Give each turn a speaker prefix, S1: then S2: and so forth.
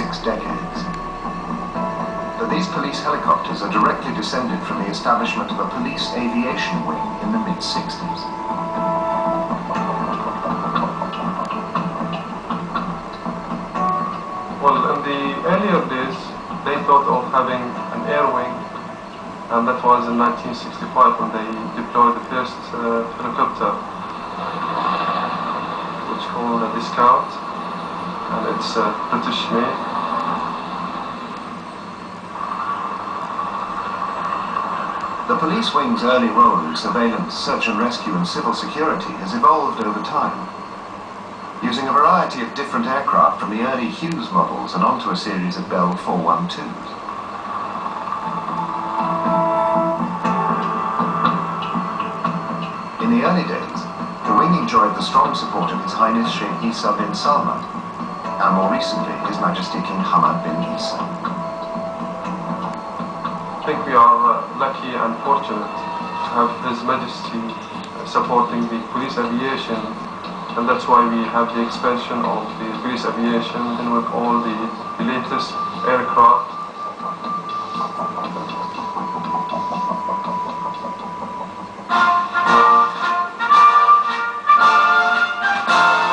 S1: 6 decades. But these police helicopters are directly descended from the establishment of a police aviation wing in the mid-60s.
S2: Well, in the earlier days, they thought of having an air wing, and that was in 1965 when they deployed the first helicopter, which is called the Scout, and it's British made.
S1: The police wing's early role in surveillance, search and rescue and civil security has evolved over time, using a variety of different aircraft from the early Hughes models and onto a series of Bell 412s. In the early days, the wing enjoyed the strong support of His Highness Sheikh Isa bin Salman, and more recently, His Majesty King Hamad bin Isa.
S2: I think we are lucky and fortunate to have His Majesty supporting the police aviation, and that's why we have the expansion of the police aviation and with all the latest aircraft